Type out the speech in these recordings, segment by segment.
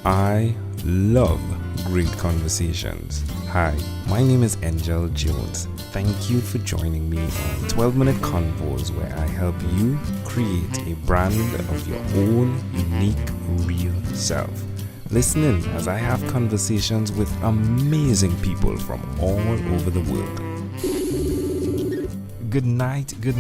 I love great conversations. Hi, my name is Angel Jones. Thank you for joining me on 12-minute convos where I help you create a brand of your own unique, real self. Listen in as I have conversations with amazing people from all over the world. Good night, Nick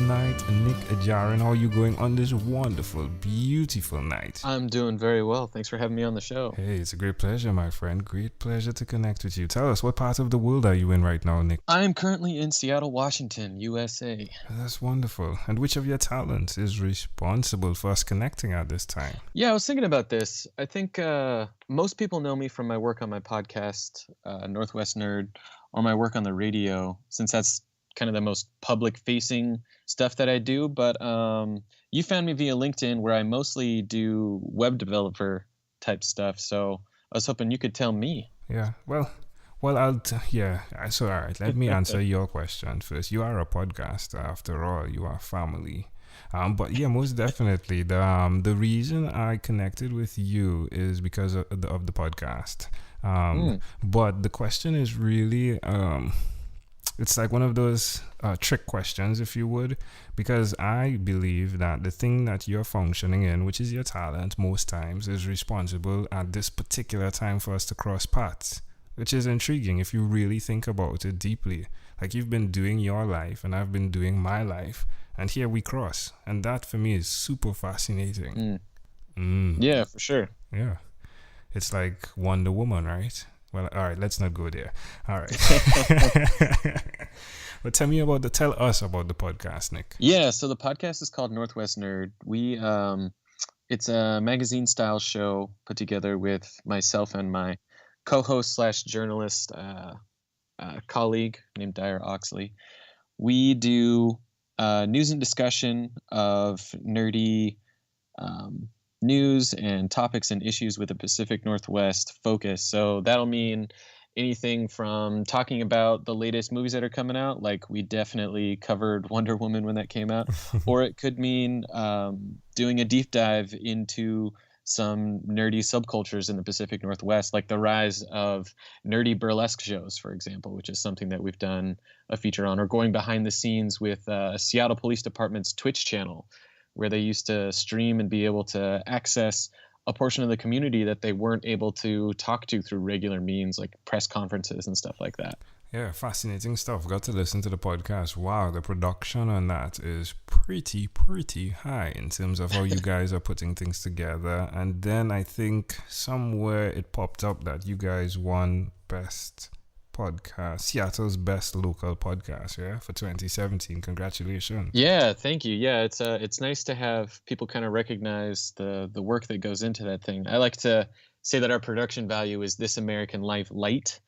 Jarin. How are you going on this wonderful, beautiful night? I'm doing very well. Thanks for having me on the show. Hey, it's a great pleasure, my friend. Great pleasure to connect with you. Tell us, what part of the world are you in right now, Nick? I'm currently in Seattle, Washington, USA. That's wonderful. And which of your talents is responsible for us connecting at this time? Yeah, I was thinking about this. I think most people know me from my work on my podcast, Northwest Nerd, or my work on the radio, since that's kind of the most public-facing stuff that I do. But you found me via LinkedIn, where I mostly do web developer type stuff. So I was hoping you could tell me. Yeah, well, so all right, let me answer your question first. You are a podcaster, after all. You are family. But yeah, most definitely. The reason I connected with you is because of the podcast. But the question is really... it's like one of those trick questions, if you would, because I believe that the thing that you're functioning in, which is your talent most times, is responsible at this particular time for us to cross paths, which is intriguing if you really think about it deeply. Like, you've been doing your life and I've been doing my life, and here we cross. And that for me is super fascinating. Yeah, for sure. Yeah. It's like Wonder Woman, right? Well, all right, let's not go there. All right. But tell us about the podcast, Nick. Yeah, so the podcast is called Northwest Nerd. It's a magazine style show put together with myself and my co-host / journalist colleague named Dyer Oxley. We do news and discussion of nerdy news and topics and issues with a Pacific Northwest focus. So that'll mean anything from talking about the latest movies that are coming out, like we definitely covered Wonder Woman when that came out, or it could mean doing a deep dive into some nerdy subcultures in the Pacific Northwest, like the rise of nerdy burlesque shows, for example, which is something that we've done a feature on, or going behind the scenes with Seattle Police Department's Twitch channel, where they used to stream and be able to access a portion of the community that they weren't able to talk to through regular means, like press conferences and stuff like that. Yeah, fascinating stuff. Got to listen to the podcast. Wow, the production on that is pretty high in terms of how you guys are putting things together. And then I think somewhere it popped up that you guys won best podcast, Seattle's best local podcast, yeah, for 2017. Congratulations. Yeah, thank you. Yeah, it's nice to have people kind of recognize the work that goes into that thing. I like to say that our production value is This American Life light,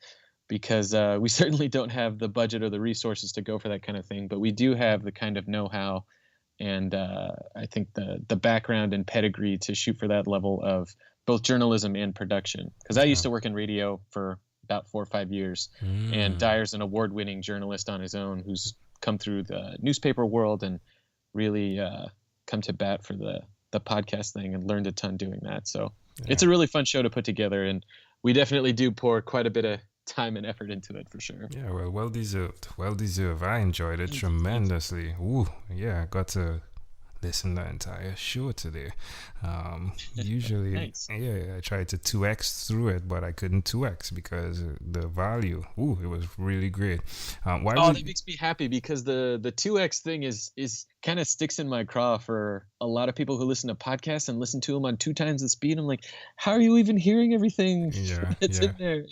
because we certainly don't have the budget or the resources to go for that kind of thing, but we do have the kind of know-how and I think the background and pedigree to shoot for that level of both journalism and production. Because I used to work in radio for about 4 or 5 years, and Dyer's an award-winning journalist on his own who's come through the newspaper world and really come to bat for the podcast thing and learned a ton doing that. So It's a really fun show to put together, and we definitely do pour quite a bit of time and effort into it, for sure. Yeah, well deserved. I enjoyed it tremendously. Ooh, yeah, I got to listen to the entire show today. Usually, Nice. Yeah, I tried to 2x through it, but I couldn't 2x because the value. Ooh, it was really great. That makes me happy, because the 2x thing is kind of sticks in my craw for a lot of people who listen to podcasts and listen to them on 2 times the speed. I'm like, how are you even hearing everything that's in there?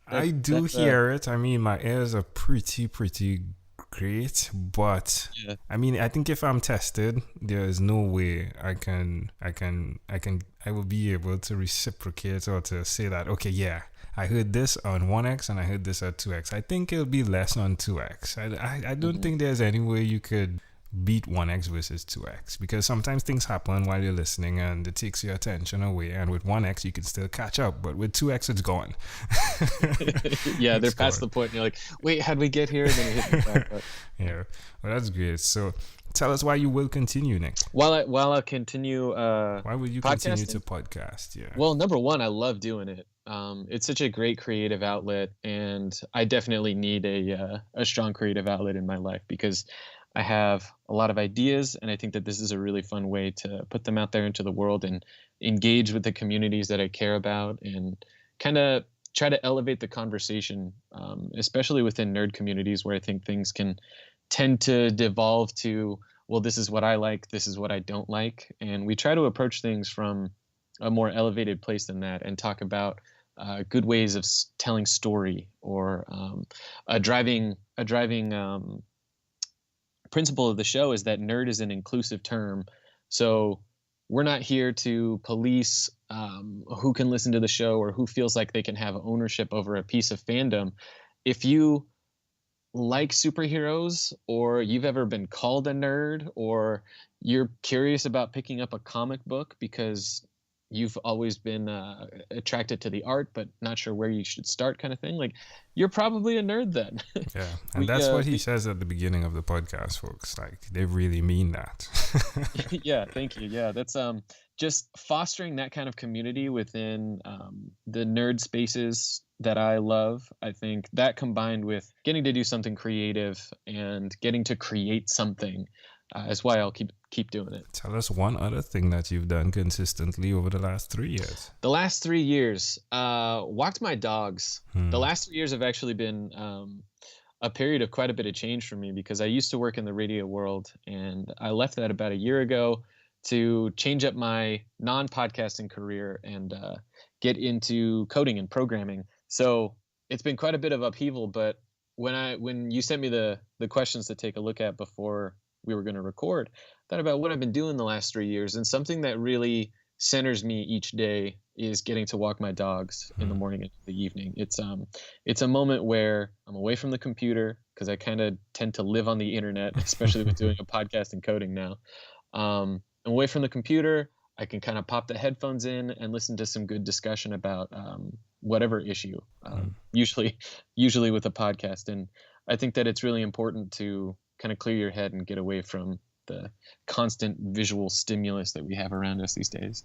I do hear it. I mean, my ears are pretty great, but I mean, I think if I'm tested, there is no way I will be able to reciprocate or to say that, okay, yeah, I heard this on 1x and I heard this at 2x. I think it'll be less on 2x. I don't think there's any way you could beat 1x versus 2x, because sometimes things happen while you're listening and it takes your attention away, and with 1x you can still catch up, but with 2x it's gone. Yeah, they're past the point and you're like, wait, how'd we get here? And then it hit me back up. Yeah, well, that's great. So Tell us why you will continue, Nick. While I continue Why would you continue to podcasting? podcast? Yeah. Well, number one, I love doing it. It's such a great creative outlet, and I definitely need a strong creative outlet in my life because I have a lot of ideas, and I think that this is a really fun way to put them out there into the world and engage with the communities that I care about, and kind of try to elevate the conversation, especially within nerd communities where I think things can tend to devolve to, well, this is what I like, this is what I don't like, and we try to approach things from a more elevated place than that and talk about good ways of telling story, or a driving principle of the show is that nerd is an inclusive term. So we're not here to police who can listen to the show or who feels like they can have ownership over a piece of fandom. If you like superheroes, or you've ever been called a nerd, or you're curious about picking up a comic book because you've always been attracted to the art but not sure where you should start, kind of thing, like, you're probably a nerd then. Yeah, and that's what he says at the beginning of the podcast, folks. Like, they really mean that. Yeah, thank you. Yeah, that's just fostering that kind of community within the nerd spaces that I love. I think that, combined with getting to do something creative and getting to create something, is why I'll keep doing it. Tell us one other thing that you've done consistently over the last 3 years. The last 3 years, walked my dogs. The last 3 years have actually been a period of quite a bit of change for me, because I used to work in the radio world, and I left that about a year ago to change up my non-podcasting career and get into coding and programming. So it's been quite a bit of upheaval. But when you sent me the questions to take a look at before we were going to record, I thought about what I've been doing the last 3 years, and something that really centers me each day is getting to walk my dogs in the morning and the evening. It's a moment where I'm away from the computer, because I kind of tend to live on the internet, especially with doing a podcast and coding now. I'm away from the computer. I can kind of pop the headphones in and listen to some good discussion about whatever issue, usually with a podcast. And I think that it's really important to kind of clear your head and get away from the constant visual stimulus that we have around us these days.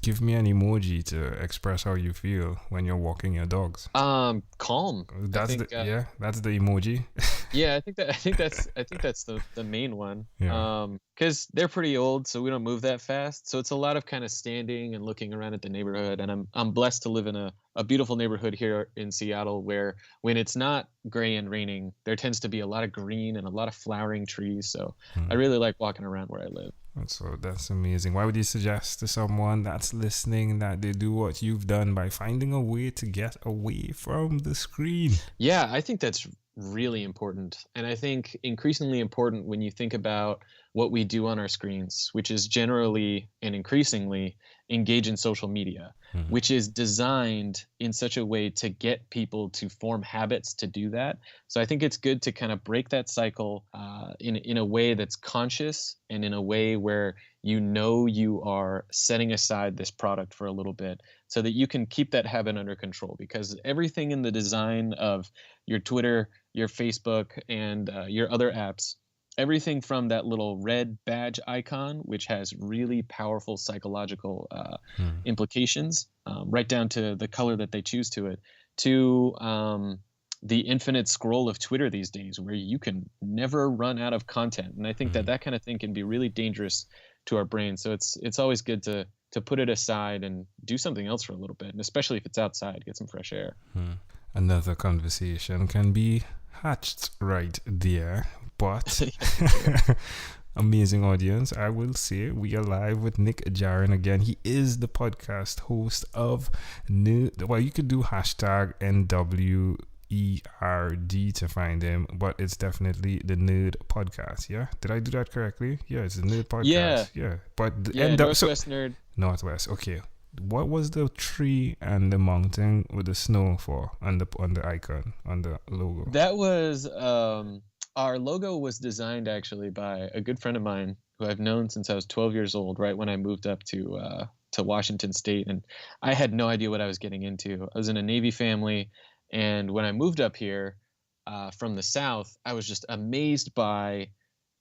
Give me an emoji to express how you feel when you're walking your dogs. Calm. That's that's the emoji. Yeah, I think that's the main one. Yeah. Because they're pretty old, so we don't move that fast. So it's a lot of kind of standing and looking around at the neighborhood. And I'm blessed to live in a beautiful neighborhood here in Seattle, where when it's not gray and raining, there tends to be a lot of green and a lot of flowering trees. So I really like walking around where I live. So that's amazing. Why would you suggest to someone that's listening that they do what you've done by finding a way to get away from the screen? Yeah, I think that's really important. And I think increasingly important when you think about what we do on our screens, which is generally and increasingly engage in social media, which is designed in such a way to get people to form habits to do that. So I think it's good to kind of break that cycle in a way that's conscious, and in a way where you are setting aside this product for a little bit, so that you can keep that habit under control. Because everything in the design of your Twitter, your Facebook, and your other apps, everything from that little red badge icon, which has really powerful psychological implications, right down to the color that they choose to it, to the infinite scroll of Twitter these days, where you can never run out of content. And I think that kind of thing can be really dangerous to our brains. So it's always good to put it aside and do something else for a little bit, and especially if it's outside, get some fresh air. Another conversation can be hatched right there, but amazing audience, I will say we are live with Nick Jarin again. He is the podcast host of you could do hashtag NWERD to find him, but it's definitely the Nerd Podcast. Yeah, did I do that correctly? Yeah, it's the Nerd Podcast. Yeah, but Northwest Nerd. Northwest. Okay. What was the tree and the mountain with the snow for on the icon, on the logo? That was our logo was designed actually by a good friend of mine who I've known since I was 12 years old, right when I moved up to Washington State. And I had no idea what I was getting into. I was in a Navy family, and when I moved up here from the South, I was just amazed by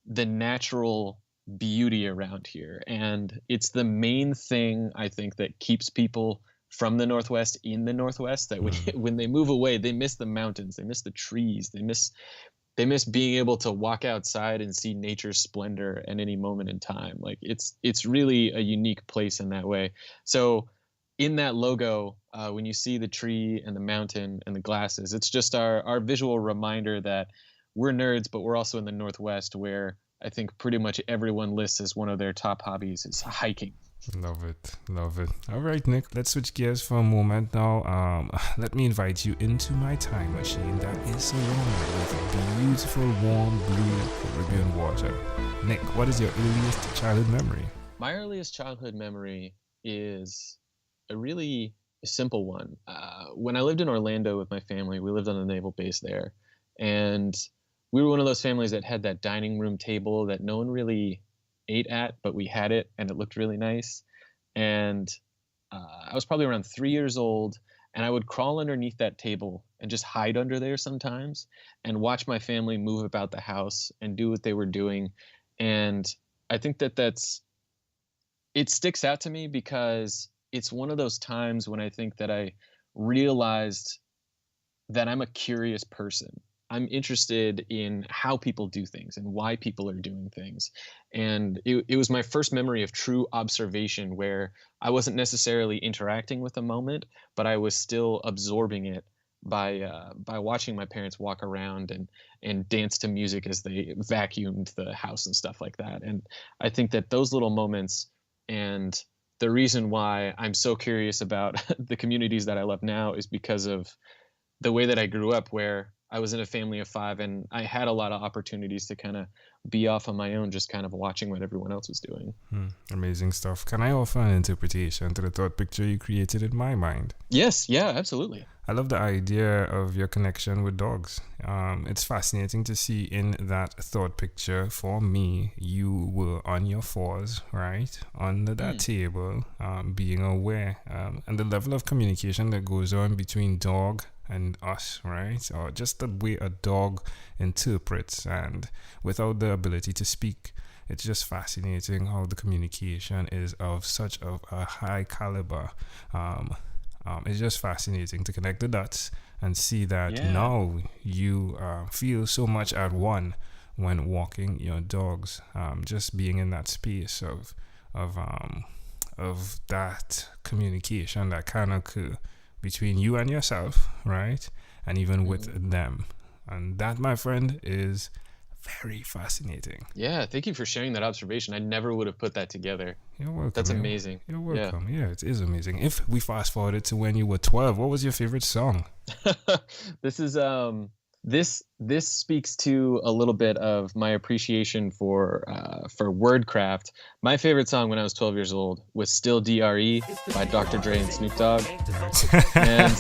the natural beauty around here. And it's the main thing I think that keeps people from the Northwest in the Northwest, that when they move away, they miss the mountains, they miss the trees, they miss being able to walk outside and see nature's splendor at any moment in time. Like it's really a unique place in that way. So in that logo, when you see the tree and the mountain and the glasses, it's just our visual reminder that we're nerds, but we're also in the Northwest, where I think pretty much everyone lists as one of their top hobbies is hiking. Love it. Love it. All right, Nick, let's switch gears for a moment now. Let me invite you into my time machine that is surrounded with beautiful, warm, blue Caribbean water. Nick, what is your earliest childhood memory? My earliest childhood memory is a really simple one. When I lived in Orlando with my family, we lived on a naval base there. And we were one of those families that had that dining room table that no one really ate at, but we had it and it looked really nice. And I was probably around 3 years old, and I would crawl underneath that table and just hide under there sometimes and watch my family move about the house and do what they were doing. And I think it sticks out to me because it's one of those times when I think that I realized that I'm a curious person. I'm interested in how people do things and why people are doing things. And it was my first memory of true observation, where I wasn't necessarily interacting with the moment, but I was still absorbing it by watching my parents walk around and dance to music as they vacuumed the house and stuff like that. And I think that those little moments, and the reason why I'm so curious about the communities that I love now, is because of the way that I grew up, where I was in a family of 5, and I had a lot of opportunities to kind of be off on my own, just kind of watching what everyone else was doing. Amazing stuff. Can I offer an interpretation to the thought picture you created in my mind? Yes, yeah, absolutely. I love the idea of your connection with dogs. It's fascinating to see in that thought picture. For me, you were on your fours, right? Under that table, being aware, and the level of communication that goes on between dog and us, right? Or just the way a dog interprets, and without the ability to speak. It's just fascinating how the communication is of such a high caliber. It's just fascinating to connect the dots and see that now you feel so much at one when walking your dogs. Just being in that space of that communication that can occur between you and yourself, right? And even with them. And that, my friend, is very fascinating. Yeah, thank you for sharing that observation. I never would have put that together. You're welcome. That's amazing. You're welcome. Yeah, it is amazing. If we fast forwarded to when you were 12, what was your favorite song? This is this speaks to a little bit of my appreciation for wordcraft. My favorite song when I was 12 years old was Still DRE by Dr. Dre and Snoop Dogg. And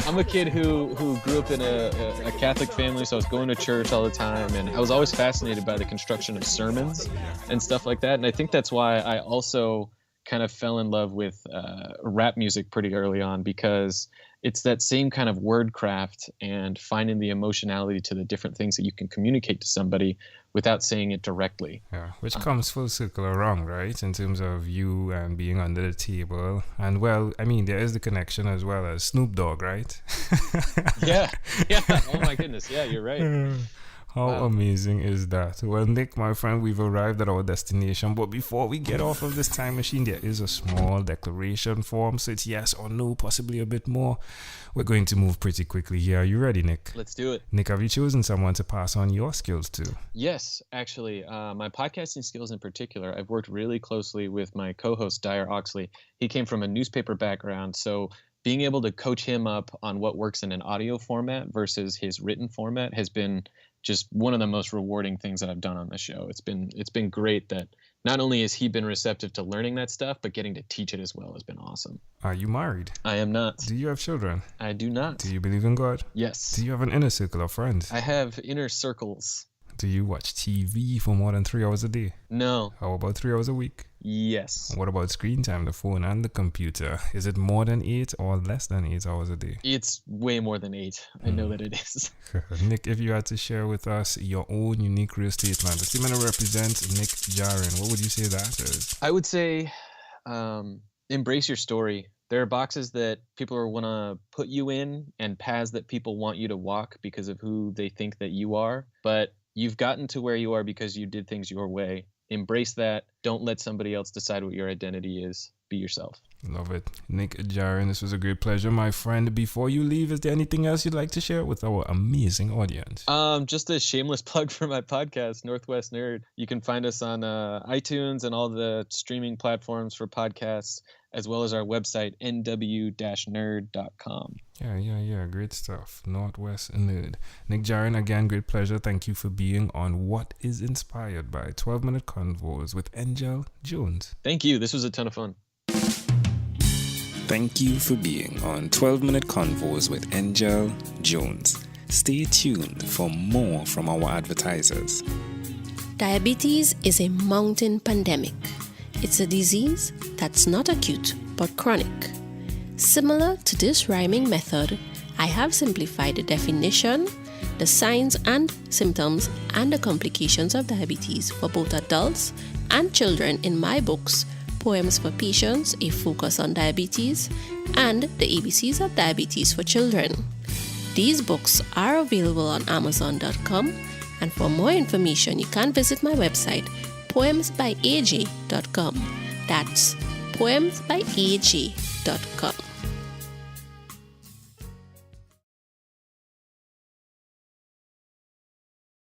I'm a kid who grew up in a Catholic family, so I was going to church all the time, and I was always fascinated by the construction of sermons and stuff like that. And I think that's why I also kind of fell in love with rap music pretty early on, because it's that same kind of wordcraft and finding the emotionality to the different things that you can communicate to somebody without saying it directly. Yeah, which comes full circle around, right? In terms of you and being under the table. And well, I mean, there is the connection as well as Snoop Dogg, right? Yeah. Oh my goodness. Yeah, you're right. How amazing is that? Well, Nick, my friend, we've arrived at our destination. But before we get off of this time machine, there is a small declaration form. So it's yes or no, possibly a bit more. We're going to move pretty quickly here. Are you ready, Nick? Let's do it. Nick, have you chosen someone to pass on your skills to? Yes, actually. My podcasting skills in particular, I've worked really closely with my co-host, Dyer Oxley. He came from a newspaper background, so being able to coach him up on what works in an audio format versus his written format has been just one of the most rewarding things that I've done on the show. It's been great that not only has he been receptive to learning that stuff, but getting to teach it as well has been awesome. Are you married? I am not. Do you have children? I do not. Do you believe in God? Yes. Do you have an inner circle of friends? I have inner circles. Do you watch TV for more than 3 hours a day? No. How about 3 hours a week? Yes. What about screen time, the phone and the computer? Is it more than 8 or less than 8 hours a day? It's way more than 8. I know that it is. Nick, if you had to share with us your own unique real statement, the statement that represents Nick Jarin, what would you say that is? I would say embrace your story. There are boxes that people want to put you in and paths that people want you to walk because of who they think that you are. But you've gotten to where you are because you did things your way. Embrace that. Don't let somebody else decide what your identity is. Be yourself. Love it. Nick Jarin, this was a great pleasure, my friend. Before you leave, is there anything else you'd like to share with our amazing audience? Just a shameless plug for my podcast, Northwest Nerd. You can find us on iTunes and all the streaming platforms for podcasts, as well as our website, nw-nerd.com. Yeah. Great stuff. Northwest Nerd. Nick Jarin, again, great pleasure. Thank you for being on What is Inspired by 12-Minute Convos with Angel Jones. Thank you. This was a ton of fun. Thank you for being on 12-Minute Convos with Angel Jones. Stay tuned for more from our advertisers. Diabetes is a mountain pandemic. It's a disease that's not acute but chronic. Similar to this rhyming method, I have simplified the definition, the signs and symptoms, and the complications of diabetes for both adults and children in my books, Poems for Patients, A Focus on Diabetes, and The ABCs of Diabetes for Children. These books are available on Amazon.com, and for more information, you can visit my website, poemsbyaj.com. That's poemsbyaj.com.